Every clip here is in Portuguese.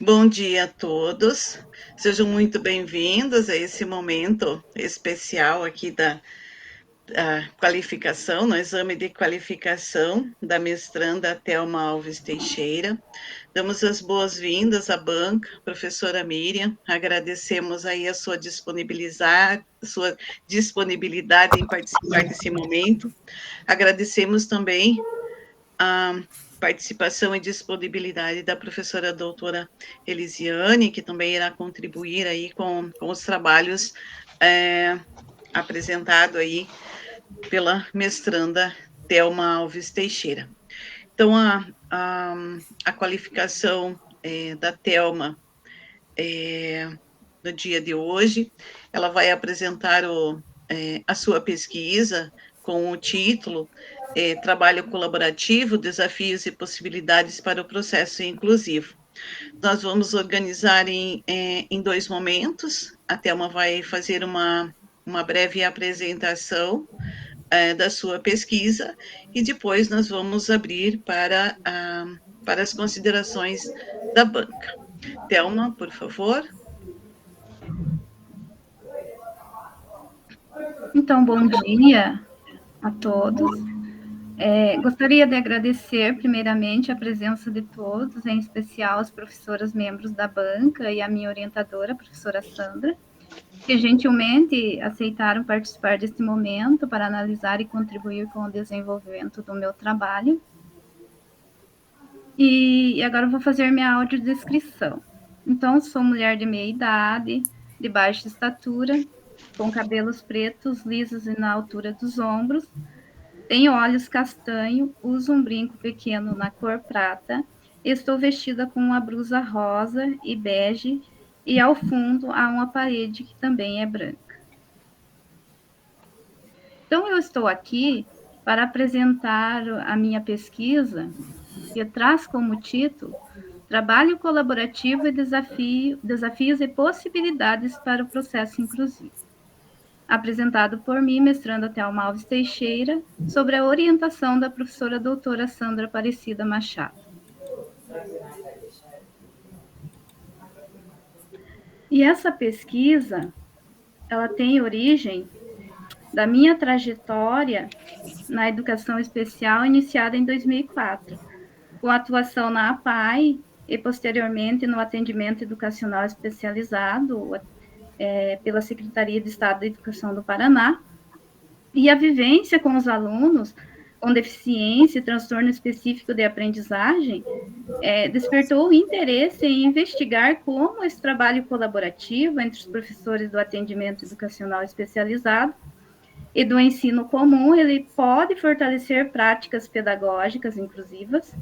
Bom dia a todos. Sejam muito bem-vindos a esse momento especial aqui da qualificação, no exame de qualificação da mestranda Thelma Alves Teixeira. Damos as boas-vindas à banca, professora Miriam. Agradecemos aí a sua disponibilidade em participar desse momento. Agradecemos também a participação e disponibilidade da professora doutora Elisiane, que também irá contribuir aí com os trabalhos apresentados aí pela mestranda Thelma Alves Teixeira. Então, a qualificação da Thelma no dia de hoje, ela vai apresentar a sua pesquisa com o título Trabalho Colaborativo, Desafios e Possibilidades para o Processo Inclusivo. Nós vamos organizar em dois momentos. A Thelma vai fazer uma breve apresentação da sua pesquisa e depois nós vamos abrir para as considerações da banca. Thelma, por favor. Então, bom dia a todos. Gostaria de agradecer, primeiramente, a presença de todos, em especial as professoras membros da banca e a minha orientadora, a professora Sandra, que gentilmente aceitaram participar deste momento para analisar e contribuir com o desenvolvimento do meu trabalho. E agora eu vou fazer minha audiodescrição. Então, sou mulher de meia idade, de baixa estatura, com cabelos pretos, lisos e na altura dos ombros. Tenho olhos castanho, uso um brinco pequeno na cor prata, estou vestida com uma blusa rosa e bege, e ao fundo há uma parede que também é branca. Então, eu estou aqui para apresentar a minha pesquisa, que traz como título Trabalho Colaborativo e Desafios e Possibilidades para o Processo Inclusivo, apresentado por mim, mestranda Thelma Alves Teixeira, sobre a orientação da professora doutora Sandra Aparecida Machado. E essa pesquisa, ela tem origem da minha trajetória na educação especial, iniciada em 2004, com atuação na APAE e, posteriormente, no atendimento educacional especializado pela Secretaria de Estado da Educação do Paraná, e a vivência com os alunos com deficiência e transtorno específico de aprendizagem despertou o interesse em investigar como esse trabalho colaborativo entre os professores do atendimento educacional especializado e do ensino comum, ele pode fortalecer práticas pedagógicas inclusivas.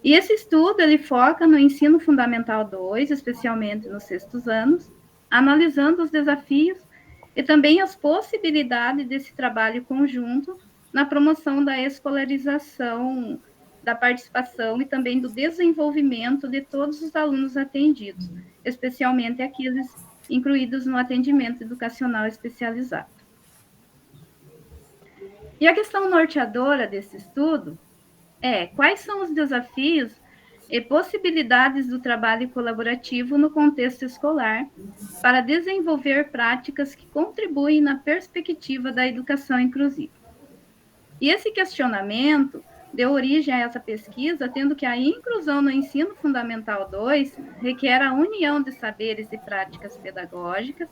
E esse estudo, ele foca no ensino fundamental 2, especialmente nos sextos anos, analisando os desafios e também as possibilidades desse trabalho conjunto na promoção da escolarização, da participação e também do desenvolvimento de todos os alunos atendidos, especialmente aqueles incluídos no atendimento educacional especializado. E a questão norteadora desse estudo quais são os desafios e possibilidades do trabalho colaborativo no contexto escolar para desenvolver práticas que contribuem na perspectiva da educação inclusiva. E esse questionamento deu origem a essa pesquisa, tendo que a inclusão no ensino fundamental 2 requer a união de saberes e práticas pedagógicas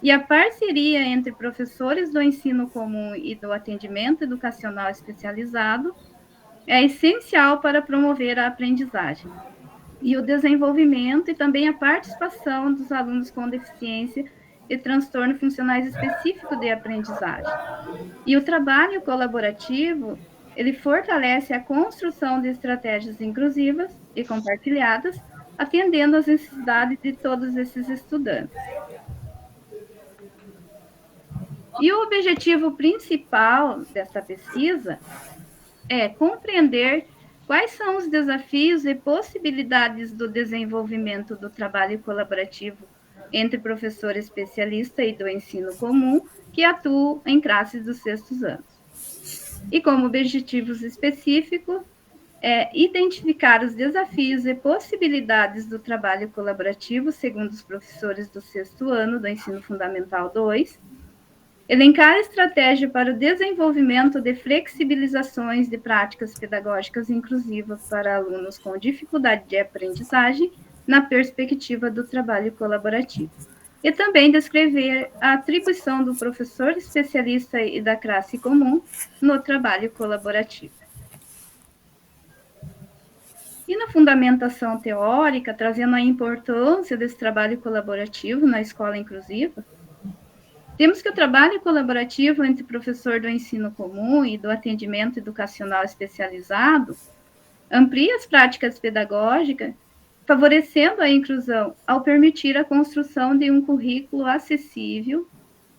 e a parceria entre professores do ensino comum e do atendimento educacional especializado é essencial para promover a aprendizagem e o desenvolvimento e também a participação dos alunos com deficiência e transtorno funcionais específico de aprendizagem. E o trabalho colaborativo, ele fortalece a construção de estratégias inclusivas e compartilhadas, atendendo às necessidades de todos esses estudantes. E o objetivo principal dessa pesquisa é compreender quais são os desafios e possibilidades do desenvolvimento do trabalho colaborativo entre professor especialista e do ensino comum que atuam em classes dos sextos anos. E como objetivos específicos, identificar os desafios e possibilidades do trabalho colaborativo, segundo os professores do 6º ano do Ensino Fundamental 2, elencar estratégia para o desenvolvimento de flexibilizações de práticas pedagógicas inclusivas para alunos com dificuldade de aprendizagem na perspectiva do trabalho colaborativo. E também descrever a atribuição do professor especialista e da classe comum no trabalho colaborativo. E na fundamentação teórica, trazendo a importância desse trabalho colaborativo na escola inclusiva, temos que o trabalho colaborativo entre o professor do ensino comum e do atendimento educacional especializado amplia as práticas pedagógicas, favorecendo a inclusão ao permitir a construção de um currículo acessível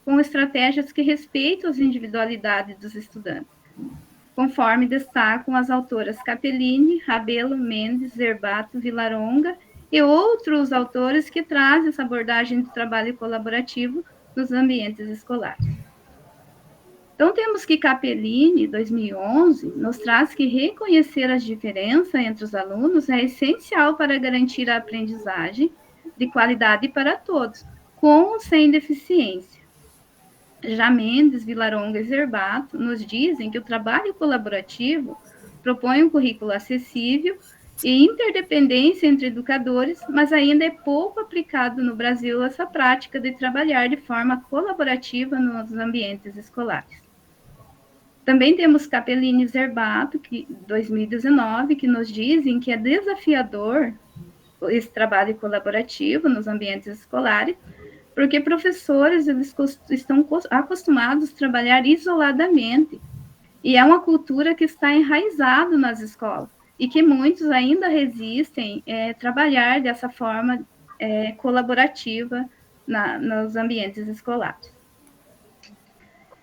com estratégias que respeitam as individualidades dos estudantes, conforme destacam as autoras Capellini, Rabelo, Mendes, Zerbato, Villaronga e outros autores que trazem essa abordagem de trabalho colaborativo nos ambientes escolares. Então, temos que Capellini, 2011, nos traz que reconhecer as diferenças entre os alunos é essencial para garantir a aprendizagem de qualidade para todos, com ou sem deficiência. Já Mendes, Villaronga e Zerbato nos dizem que o trabalho colaborativo propõe um currículo acessível e interdependência entre educadores, mas ainda é pouco aplicado no Brasil essa prática de trabalhar de forma colaborativa nos ambientes escolares. Também temos Capellini e Zerbato, 2019, que nos dizem que é desafiador esse trabalho colaborativo nos ambientes escolares, porque professores eles estão acostumados a trabalhar isoladamente, e é uma cultura que está enraizada nas escolas, e que muitos ainda resistem a trabalhar dessa forma colaborativa nos ambientes escolares.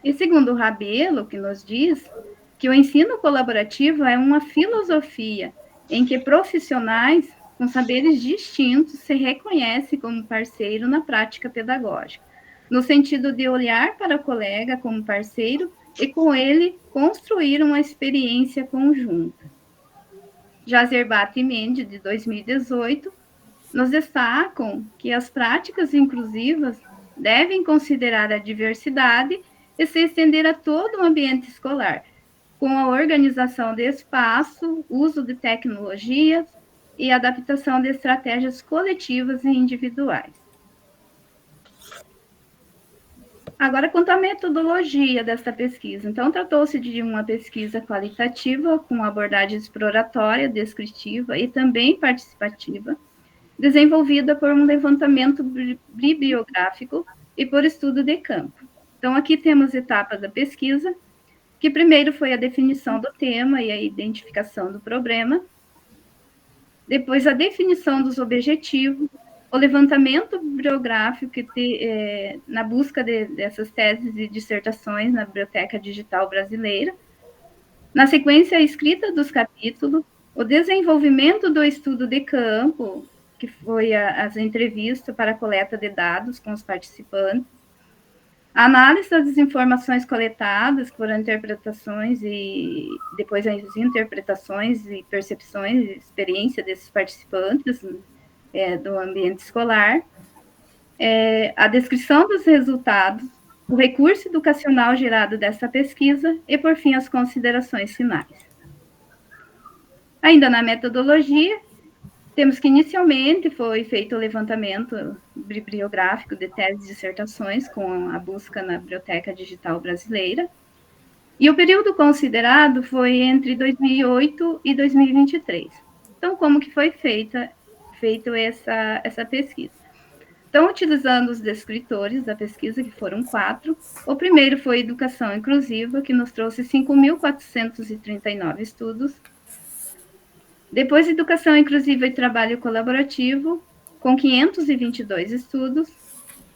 E segundo o Rabelo, que nos diz que o ensino colaborativo é uma filosofia em que profissionais com saberes distintos se reconhecem como parceiro na prática pedagógica, no sentido de olhar para o colega como parceiro e com ele construir uma experiência conjunta. Já Zerbato e Mendes, de 2018, nos destacam que as práticas inclusivas devem considerar a diversidade e se estender a todo o ambiente escolar, com a organização de espaço, uso de tecnologias e adaptação de estratégias coletivas e individuais. Agora, quanto à metodologia dessa pesquisa. Então, tratou-se de uma pesquisa qualitativa, com abordagem exploratória, descritiva e também participativa, desenvolvida por um levantamento bibliográfico e por estudo de campo. Então, aqui temos etapas da pesquisa, que primeiro foi a definição do tema e a identificação do problema, depois a definição dos objetivos, o levantamento bibliográfico na busca dessas teses e dissertações na Biblioteca Digital Brasileira, na sequência a escrita dos capítulos, o desenvolvimento do estudo de campo, que foi as entrevistas para a coleta de dados com os participantes, a análise das informações coletadas, que foram interpretações e depois as interpretações e percepções e experiência desses participantes do ambiente escolar, a descrição dos resultados, o recurso educacional gerado dessa pesquisa e, por fim, as considerações finais. Ainda na metodologia, temos que inicialmente foi feito o levantamento bibliográfico de teses e dissertações com a busca na Biblioteca Digital Brasileira, e o período considerado foi entre 2008 e 2023. Então, como que foi feito essa pesquisa? Então, utilizando os descritores da pesquisa, que foram 4, o primeiro foi Educação Inclusiva, que nos trouxe 5.439 estudos. Depois, Educação Inclusiva e Trabalho Colaborativo, com 522 estudos.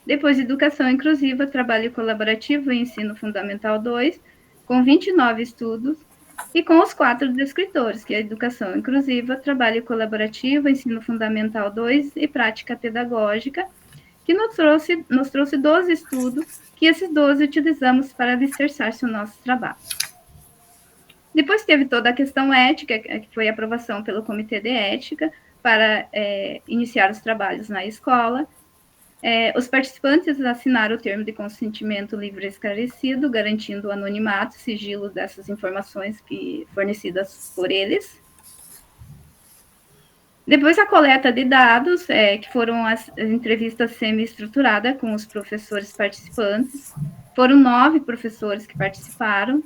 Depois, Educação Inclusiva, Trabalho Colaborativo e Ensino Fundamental 2, com 29 estudos. E com os 4 descritores, que é Educação Inclusiva, Trabalho Colaborativo, Ensino Fundamental 2 e Prática Pedagógica, que nos trouxe 12 estudos, que esses 12 utilizamos para alicerçar-se o nosso trabalho. Depois teve toda a questão ética, que foi a aprovação pelo Comitê de Ética para iniciar os trabalhos na escola. Os participantes assinaram o termo de consentimento livre e esclarecido, garantindo o anonimato e sigilo dessas informações fornecidas por eles. Depois a coleta de dados, que foram as entrevistas semi-estruturadas com os professores participantes. Foram 9 professores que participaram.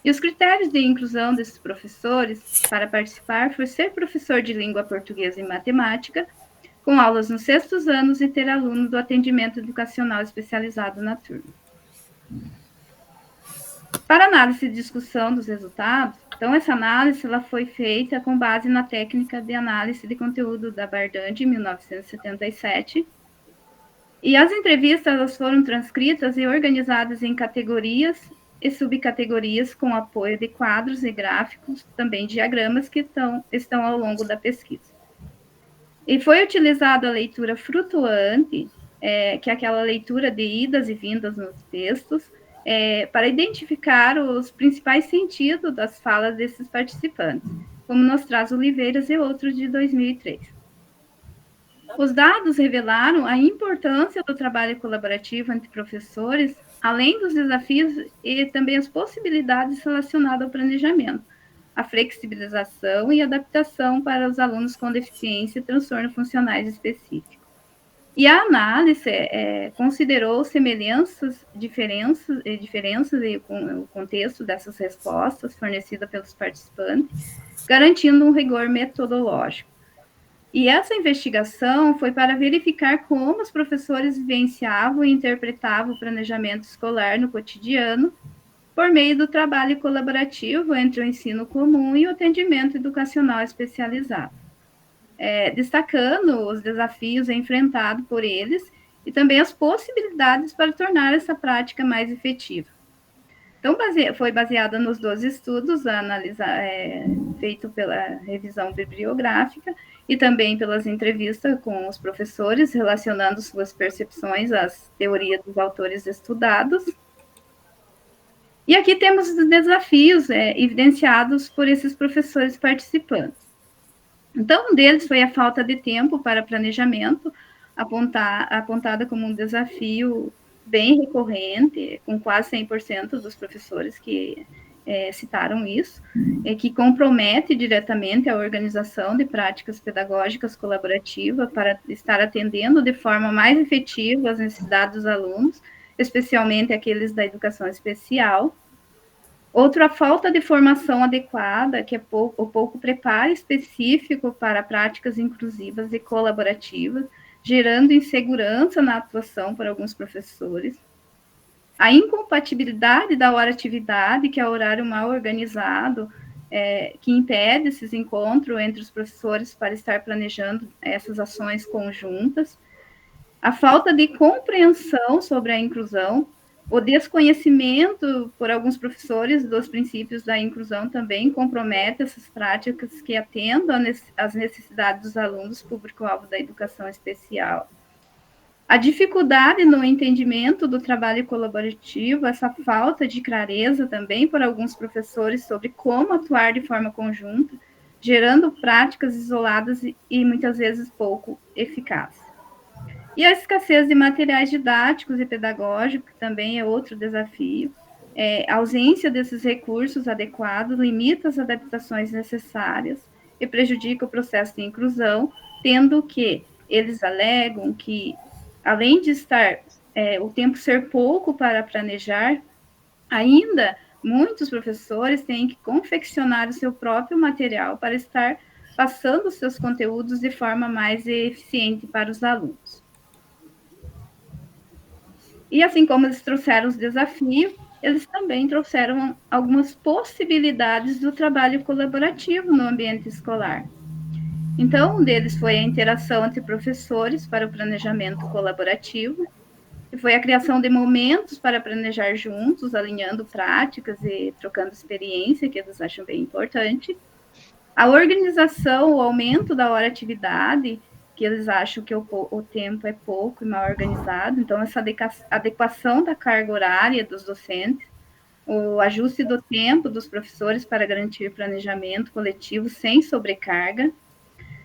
E os critérios de inclusão desses professores para participar foi ser professor de língua portuguesa e matemática, com aulas nos 6º anos e ter aluno do atendimento educacional especializado na turma. Para análise e discussão dos resultados, então essa análise ela foi feita com base na técnica de análise de conteúdo da Bardan de 1977, e as entrevistas elas foram transcritas e organizadas em categorias e subcategorias com apoio de quadros e gráficos, também diagramas que estão ao longo da pesquisa. E foi utilizada a leitura flutuante, que é aquela leitura de idas e vindas nos textos, para identificar os principais sentidos das falas desses participantes, como nos traz Oliveiras e outros de 2003. Os dados revelaram a importância do trabalho colaborativo entre professores, além dos desafios e também as possibilidades relacionadas ao planejamento, a flexibilização e adaptação para os alunos com deficiência e transtorno funcionais específicos. E a análise considerou semelhanças, diferenças e o contexto dessas respostas fornecidas pelos participantes, garantindo um rigor metodológico. E essa investigação foi para verificar como os professores vivenciavam e interpretavam o planejamento escolar no cotidiano, por meio do trabalho colaborativo entre o ensino comum e o atendimento educacional especializado, destacando os desafios enfrentados por eles e também as possibilidades para tornar essa prática mais efetiva. Então, foi baseada nos 12 estudos feito pela revisão bibliográfica e também pelas entrevistas com os professores, relacionando suas percepções às teorias dos autores estudados. E aqui temos os desafios evidenciados por esses professores participantes. Então, um deles foi a falta de tempo para planejamento, apontada como um desafio bem recorrente, com quase 100% dos professores que citaram isso, que compromete diretamente a organização de práticas pedagógicas colaborativas para estar atendendo de forma mais efetiva as necessidades dos alunos, especialmente aqueles da educação especial. Outra, a falta de formação adequada, que é o pouco preparo específico para práticas inclusivas e colaborativas, gerando insegurança na atuação por alguns professores. A incompatibilidade da hora-atividade, que é o horário mal organizado, que impede esses encontros entre os professores para estar planejando essas ações conjuntas. A falta de compreensão sobre a inclusão, o desconhecimento por alguns professores dos princípios da inclusão também compromete essas práticas que atendam às necessidades dos alunos público-alvo da educação especial. A dificuldade no entendimento do trabalho colaborativo, essa falta de clareza também por alguns professores sobre como atuar de forma conjunta, gerando práticas isoladas e muitas vezes pouco eficazes. E a escassez de materiais didáticos e pedagógicos também é outro desafio. A ausência desses recursos adequados limita as adaptações necessárias e prejudica o processo de inclusão, tendo que eles alegam que, além de o tempo ser pouco para planejar, ainda muitos professores têm que confeccionar o seu próprio material para estar passando os seus conteúdos de forma mais eficiente para os alunos. E assim como eles trouxeram os desafios, eles também trouxeram algumas possibilidades do trabalho colaborativo no ambiente escolar. Então, um deles foi a interação entre professores para o planejamento colaborativo, que foi a criação de momentos para planejar juntos, alinhando práticas e trocando experiência, que eles acham bem importante. A organização, o aumento da hora-atividade, que eles acham que o tempo é pouco e mal organizado, então essa adequação da carga horária dos docentes. o ajuste do tempo dos professores para garantir planejamento coletivo sem sobrecarga.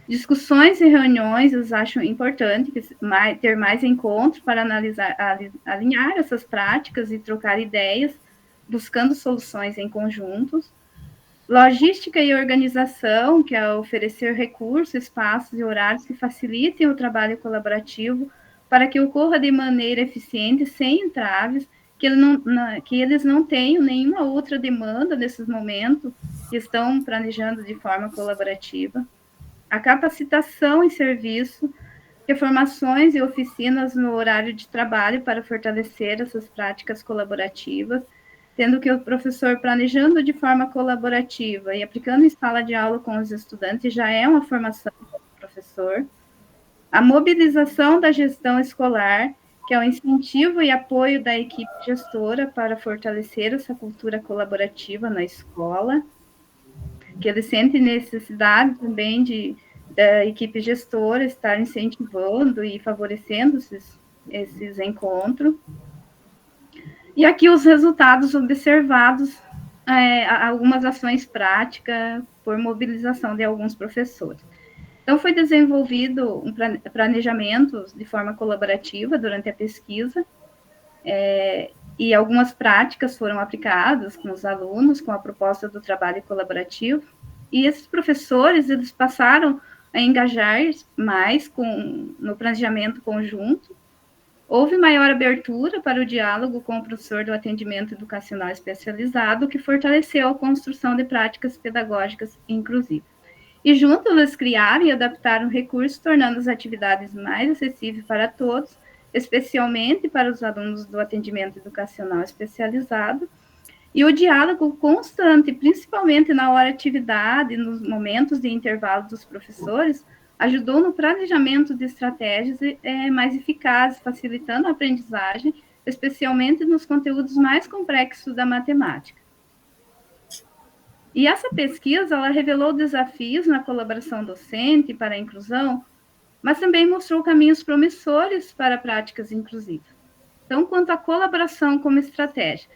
Discussões e reuniões, eu acho importante ter mais encontros para analisar, alinhar essas práticas e trocar ideias, buscando soluções em conjuntos. Logística e organização, que é oferecer recursos, espaços e horários que facilitem o trabalho colaborativo para que ocorra de maneira eficiente, sem entraves, que eles não tenham nenhuma outra demanda nesses momentos que estão planejando de forma colaborativa. A capacitação em serviço, reformações e oficinas no horário de trabalho para fortalecer essas práticas colaborativas, tendo que o professor planejando de forma colaborativa e aplicando em sala de aula com os estudantes já é uma formação do professor. A mobilização da gestão escolar, que é o incentivo e apoio da equipe gestora para fortalecer essa cultura colaborativa na escola, que eles sentem necessidade também da equipe gestora estar incentivando e favorecendo esses encontros. E aqui os resultados observados, algumas ações práticas por mobilização de alguns professores. Então, foi desenvolvido um planejamento de forma colaborativa durante a pesquisa, e algumas práticas foram aplicadas com os alunos, com a proposta do trabalho colaborativo, e esses professores, eles passaram a engajar mais no planejamento conjunto. Houve maior abertura para o diálogo com o professor do atendimento educacional especializado, que fortaleceu a construção de práticas pedagógicas inclusivas. E juntos eles criaram e adaptaram recursos, tornando as atividades mais acessíveis para todos, especialmente para os alunos do atendimento educacional especializado. E o diálogo constante, principalmente na hora de atividade, nos momentos de intervalo dos professores, ajudou no planejamento de estratégias mais eficazes, facilitando a aprendizagem, especialmente nos conteúdos mais complexos da matemática. E essa pesquisa, ela revelou desafios na colaboração docente para a inclusão, mas também mostrou caminhos promissores para práticas inclusivas. Então, quanto à colaboração como estratégia,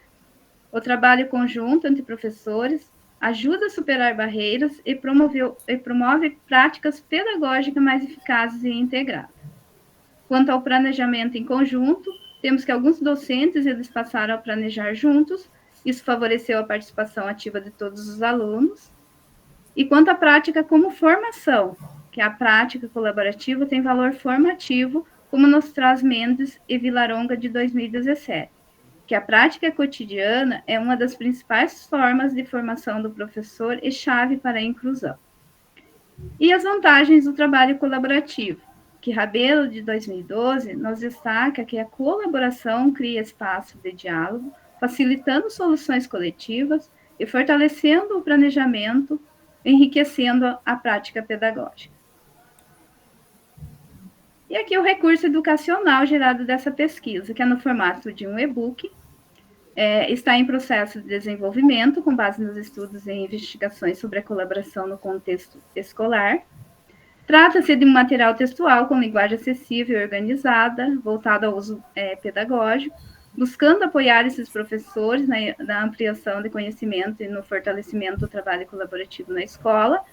o trabalho conjunto entre professores ajuda a superar barreiras e promove práticas pedagógicas mais eficazes e integradas. Quanto ao planejamento em conjunto, temos que alguns docentes eles passaram a planejar juntos, isso favoreceu a participação ativa de todos os alunos. E quanto à prática como formação, que a prática colaborativa tem valor formativo, como nos traz Mendes e Vilaronga de 2017. Que a prática cotidiana é uma das principais formas de formação do professor e chave para a inclusão. E as vantagens do trabalho colaborativo, que Rabelo, de 2012, nos destaca que a colaboração cria espaço de diálogo, facilitando soluções coletivas e fortalecendo o planejamento, enriquecendo a prática pedagógica. E aqui o recurso educacional gerado dessa pesquisa, que é no formato de um e-book, está em processo de desenvolvimento, com base nos estudos e investigações sobre a colaboração no contexto escolar. Trata-se de um material textual com linguagem acessível e organizada, voltado ao uso pedagógico, buscando apoiar esses professores na ampliação de conhecimento e no fortalecimento do trabalho colaborativo na escola,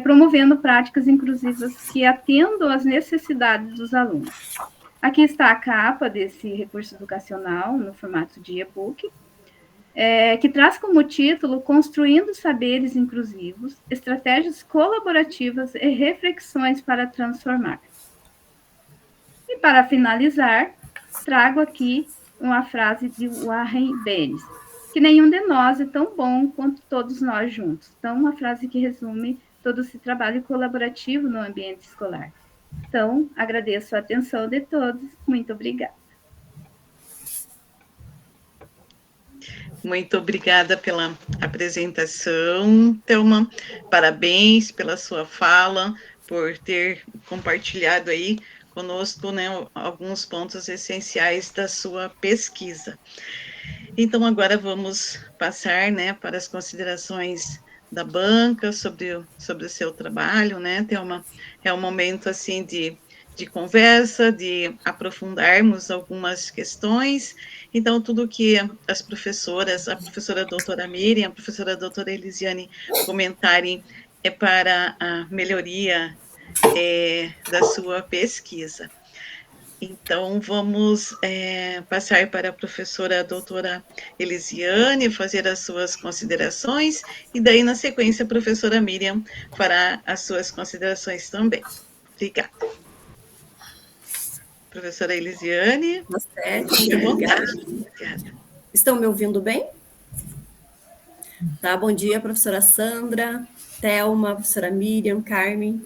promovendo práticas inclusivas que atendam às necessidades dos alunos. Aqui está a capa desse recurso educacional, no formato de e-book, que traz como título Construindo Saberes Inclusivos, Estratégias Colaborativas e Reflexões para Transformar. E para finalizar, trago aqui uma frase de Warren Bennis, que nenhum de nós é tão bom quanto todos nós juntos. Então, uma frase que resume todo esse trabalho colaborativo no ambiente escolar. Então, agradeço a atenção de todos. Muito obrigada. Muito obrigada pela apresentação, Thelma. Parabéns pela sua fala, por ter compartilhado aí conosco, né, alguns pontos essenciais da sua pesquisa. Então, agora vamos passar, né, para as considerações da banca sobre o seu trabalho, né, Thelma? É um momento, assim, de de conversa, de aprofundarmos algumas questões. Então, tudo que as professoras, a professora doutora Miriam, a professora doutora Elisiane comentarem é para a melhoria da sua pesquisa. Então, vamos passar para a professora doutora Elisiane fazer as suas considerações, e daí, na sequência, a professora Miriam fará as suas considerações também. Obrigada. Professora Elisiane, fique à vontade. Obrigada. Estão me ouvindo bem? Tá, bom dia, professora Sandra, Thelma, professora Miriam, Carmen.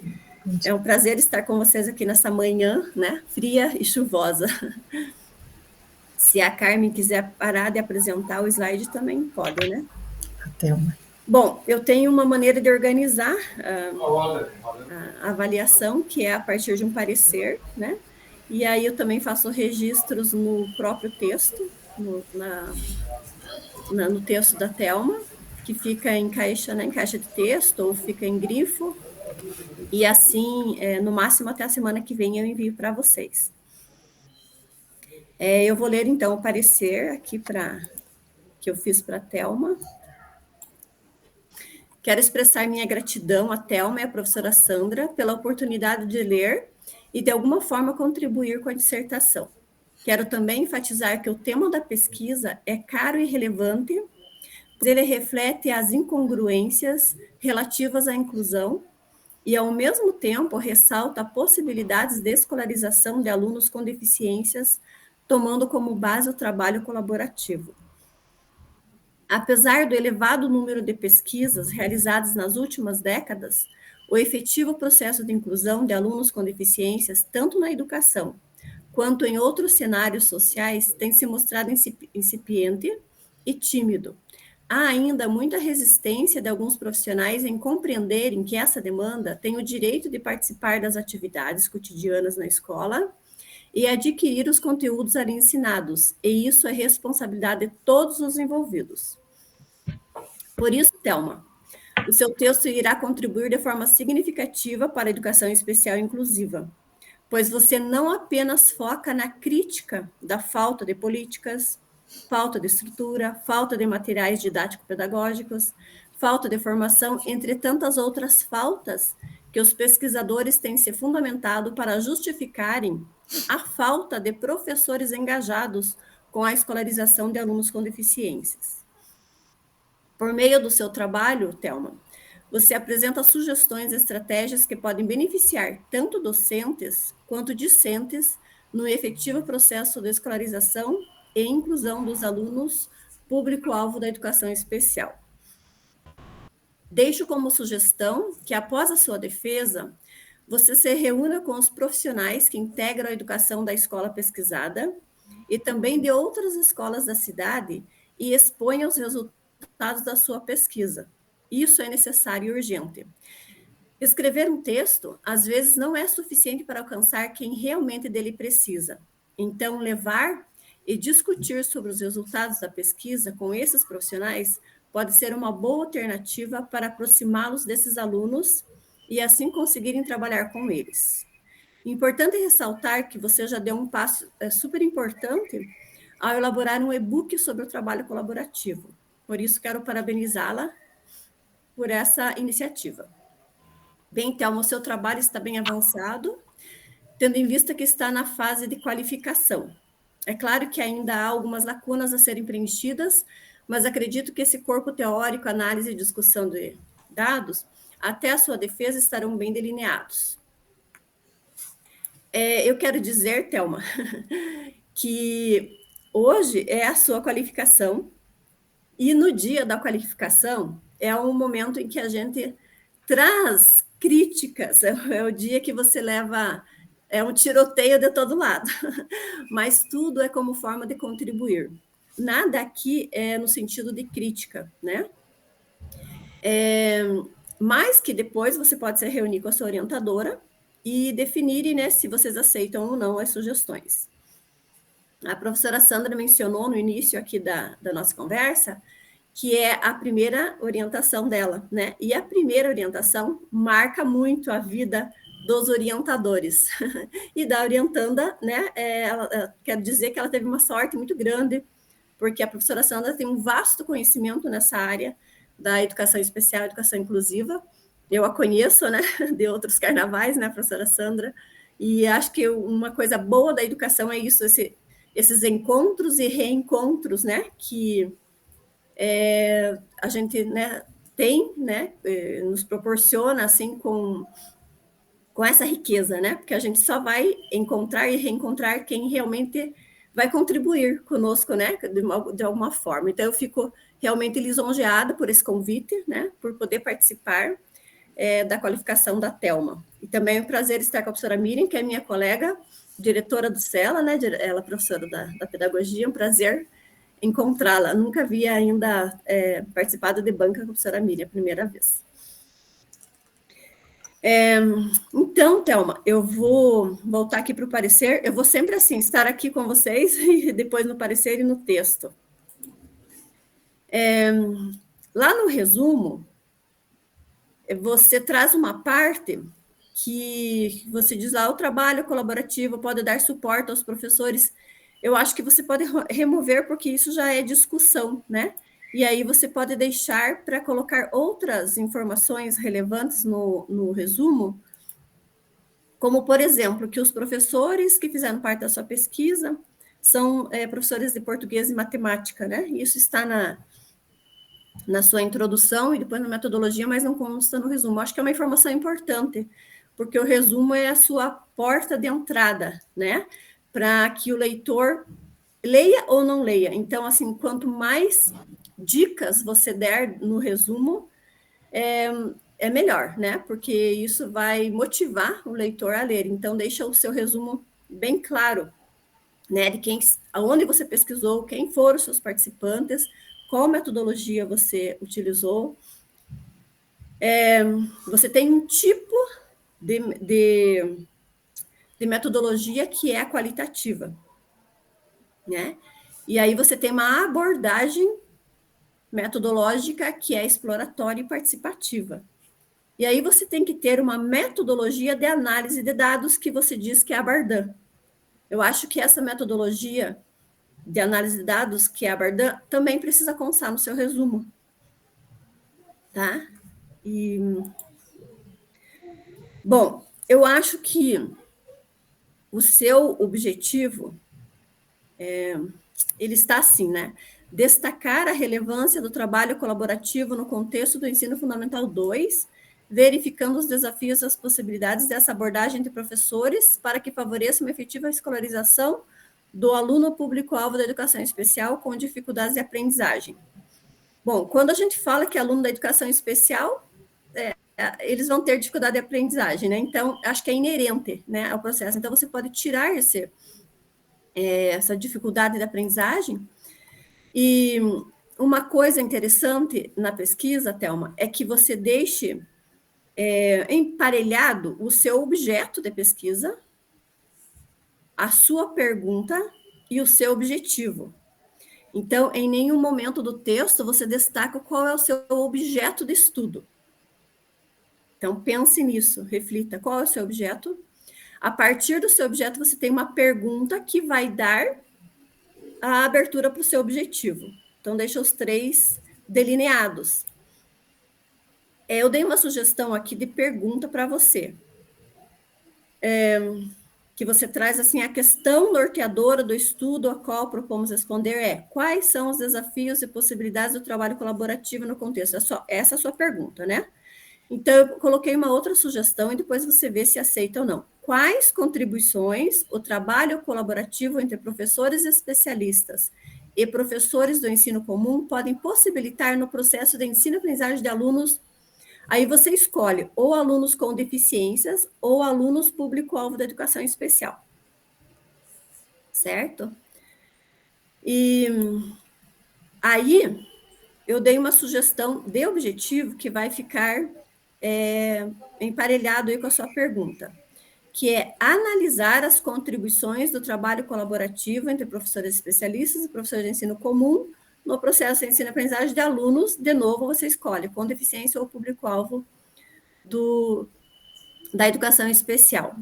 É um prazer estar com vocês aqui nessa manhã, né, fria e chuvosa. Se a Carmen quiser parar de apresentar o slide também pode, né? A Thelma. Bom, eu tenho uma maneira de organizar a avaliação, que é a partir de um parecer, né? E aí eu também faço registros no próprio texto, no texto da Thelma, que fica em caixa de texto ou fica em grifo, e assim, no máximo até a semana que vem eu envio para vocês. Eu vou ler então o parecer aqui que eu fiz para a Thelma. Quero expressar minha gratidão à Thelma e à professora Sandra pela oportunidade de ler e de alguma forma contribuir com a dissertação. Quero também enfatizar que o tema da pesquisa é caro e relevante, pois ele reflete as incongruências relativas à inclusão e, ao mesmo tempo, ressalta possibilidades de escolarização de alunos com deficiências, tomando como base o trabalho colaborativo. Apesar do elevado número de pesquisas realizadas nas últimas décadas, o efetivo processo de inclusão de alunos com deficiências, tanto na educação quanto em outros cenários sociais, tem se mostrado incipiente e tímido. Há ainda muita resistência de alguns profissionais em compreenderem que essa demanda tem o direito de participar das atividades cotidianas na escola e adquirir os conteúdos ali ensinados, e isso é responsabilidade de todos os envolvidos. Por isso, Thelma, o seu texto irá contribuir de forma significativa para a educação especial inclusiva, pois você não apenas foca na crítica da falta de políticas, falta de estrutura, falta de materiais didático-pedagógicos, falta de formação, entre tantas outras faltas que os pesquisadores têm se fundamentado para justificarem a falta de professores engajados com a escolarização de alunos com deficiências. Por meio do seu trabalho, Thelma, você apresenta sugestões e estratégias que podem beneficiar tanto docentes quanto discentes no efetivo processo de escolarização e inclusão dos alunos público-alvo da educação especial. Deixo como sugestão que, após a sua defesa, você se reúna com os profissionais que integram a educação da escola pesquisada e também de outras escolas da cidade e exponha os resultados da sua pesquisa. Isso é necessário e urgente. Escrever um texto, às vezes, não é suficiente para alcançar quem realmente dele precisa. Então, levar e discutir sobre os resultados da pesquisa com esses profissionais pode ser uma boa alternativa para aproximá-los desses alunos e assim conseguirem trabalhar com eles. Importante ressaltar que você já deu um passo super importante ao elaborar um e-book sobre o trabalho colaborativo. Por isso, quero parabenizá-la por essa iniciativa. Bem, Thelma, o seu trabalho está bem avançado, tendo em vista que está na fase de qualificação. É claro que ainda há algumas lacunas a serem preenchidas, mas acredito que esse corpo teórico, análise e discussão de dados, até a sua defesa estarão bem delineados. Eu quero dizer, Thelma, que hoje é a sua qualificação, e no dia da qualificação é um momento em que a gente traz críticas, é o dia que você leva, é um tiroteio de todo lado, mas tudo é como forma de contribuir. Nada aqui é no sentido de crítica, né? Mas que depois você pode se reunir com a sua orientadora e definirem, né, se vocês aceitam ou não as sugestões. A professora Sandra mencionou no início aqui da nossa conversa que é a primeira orientação dela, né? E a primeira orientação marca muito a vida dos orientadores e da orientanda, né? Quero dizer que ela teve uma sorte muito grande, porque a professora Sandra tem um vasto conhecimento nessa área da educação especial, educação inclusiva. Eu a conheço, né, de outros carnavais, né, professora Sandra, e acho que uma coisa boa da educação é isso, esses encontros e reencontros, né, que a gente, né, tem, né, nos proporciona, assim, com essa riqueza, né, porque a gente só vai encontrar e reencontrar quem realmente vai contribuir conosco, né, de alguma forma. Então, eu fico realmente lisonjeada por esse convite, né, por poder participar da qualificação da Thelma. E também é um prazer estar com a professora Miriam, que é minha colega, diretora do CELA, né, ela é professora da pedagogia, é um prazer encontrá-la. Nunca havia ainda participado de banca com a professora Miriam, a primeira vez. Então, Thelma, eu vou voltar aqui para o parecer. Eu vou sempre assim, estar aqui com vocês, e depois no parecer e no texto. Lá no resumo, você traz uma parte que você diz lá, o trabalho colaborativo pode dar suporte aos professores. Eu acho que você pode remover, porque isso já é discussão, né? E aí você pode deixar para colocar outras informações relevantes no resumo, como, por exemplo, que os professores que fizeram parte da sua pesquisa são professores de português e matemática, né? Isso está na sua introdução e depois na metodologia, mas não consta no resumo. Acho que é uma informação importante, porque o resumo é a sua porta de entrada, né? Para que o leitor leia ou não leia. Então, assim, quanto mais dicas você der no resumo, é melhor, né? Porque isso vai motivar o leitor a ler. Então, deixa o seu resumo bem claro, né? De aonde você pesquisou, quem foram os seus participantes, qual metodologia você utilizou. Você tem um tipo de metodologia que é a qualitativa, né? E aí você tem uma abordagem metodológica que é exploratória e participativa. E aí você tem que ter uma metodologia de análise de dados que você diz que é a Bardan. Eu acho que essa metodologia de análise de dados, que é a Bardan, também precisa constar no seu resumo. Tá? Bom, eu acho que o seu objetivo, ele está assim, né? Destacar a relevância do trabalho colaborativo no contexto do ensino fundamental 2, verificando os desafios e as possibilidades dessa abordagem de professores para que favoreça uma efetiva escolarização do aluno público-alvo da educação especial com dificuldades de aprendizagem. Bom, quando a gente fala que aluno da educação especial, eles vão ter dificuldade de aprendizagem, né? Então, acho que é inerente, né, ao processo. Então, você pode tirar essa dificuldade de aprendizagem. E uma coisa interessante na pesquisa, Thelma, é que você deixe emparelhado o seu objeto de pesquisa, a sua pergunta e o seu objetivo. Então, em nenhum momento do texto você destaca qual é o seu objeto de estudo. Então, pense nisso, reflita qual é o seu objeto. A partir do seu objeto, você tem uma pergunta que vai dar a abertura para o seu objetivo. Então, deixa os 3 delineados. Eu dei uma sugestão aqui de pergunta para você. Que você traz assim, a questão norteadora do estudo a qual propomos responder é: quais são os desafios e possibilidades do trabalho colaborativo no contexto? Essa é a sua pergunta, né? Então, eu coloquei uma outra sugestão e depois você vê se aceita ou não. Quais contribuições o trabalho colaborativo entre professores especialistas e professores do ensino comum podem possibilitar no processo de ensino-aprendizagem de alunos? Aí você escolhe ou alunos com deficiências ou alunos público-alvo da educação especial. Certo? E aí, eu dei uma sugestão de objetivo que vai ficar emparelhado aí com a sua pergunta, que é analisar as contribuições do trabalho colaborativo entre professores especialistas e professores de ensino comum no processo de ensino-aprendizagem de alunos. De novo, você escolhe com deficiência ou público-alvo da educação especial.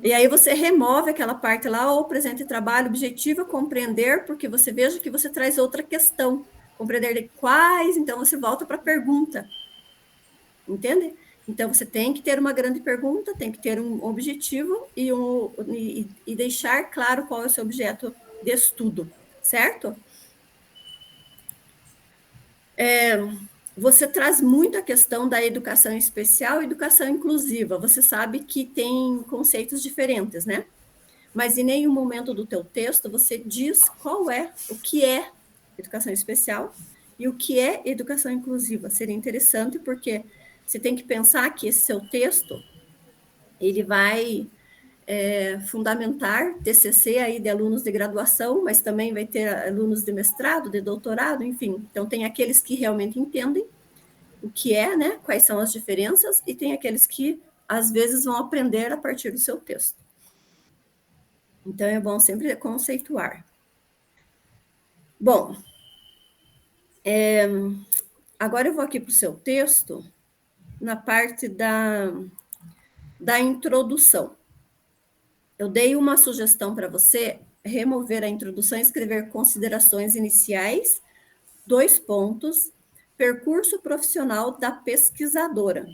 E aí você remove aquela parte lá, ou presente trabalho, objetivo é compreender, porque você veja que você traz outra questão. Compreender de quais, então você volta para a pergunta. Entende? Então você tem que ter uma grande pergunta, tem que ter um objetivo e deixar claro qual é o seu objeto de estudo, certo? Você traz muito a questão da educação especial e educação inclusiva. Você sabe que tem conceitos diferentes, né? Mas em nenhum momento do teu texto você diz qual é, o que é educação especial e o que é educação inclusiva. Seria interessante porque você tem que pensar que esse seu texto, ele vai fundamentar TCC aí de alunos de graduação, mas também vai ter alunos de mestrado, de doutorado, enfim. Então tem aqueles que realmente entendem o que é, né? Quais são as diferenças, e tem aqueles que às vezes vão aprender a partir do seu texto. Então, é bom sempre conceituar. Bom, agora eu vou aqui para o seu texto, na parte da introdução. Eu dei uma sugestão para você remover a introdução e escrever considerações iniciais, 2 pontos, percurso profissional da pesquisadora.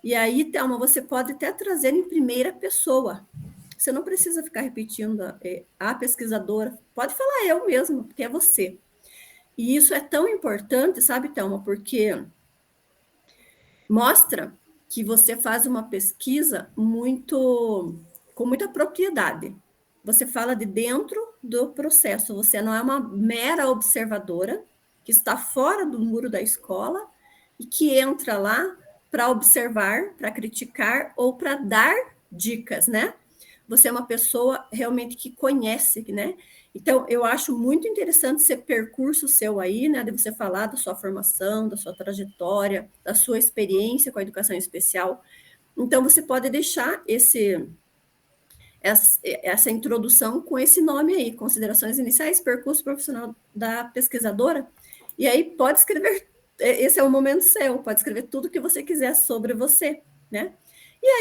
E aí, Thelma, você pode até trazer em primeira pessoa. Você não precisa ficar repetindo a pesquisadora. Pode falar eu mesmo, porque é você. E isso é tão importante, sabe, Thelma, porque mostra que você faz uma pesquisa com muita propriedade. Você fala de dentro do processo, você não é uma mera observadora que está fora do muro da escola e que entra lá para observar, para criticar ou para dar dicas, né? Você é uma pessoa realmente que conhece, né? Então, eu acho muito interessante esse percurso seu aí, né? De você falar da sua formação, da sua trajetória, da sua experiência com a educação especial. Então, você pode deixar essa introdução com esse nome aí, Considerações Iniciais, Percurso Profissional da Pesquisadora, e aí pode escrever, esse é o momento seu, pode escrever tudo que você quiser sobre você, né? E aí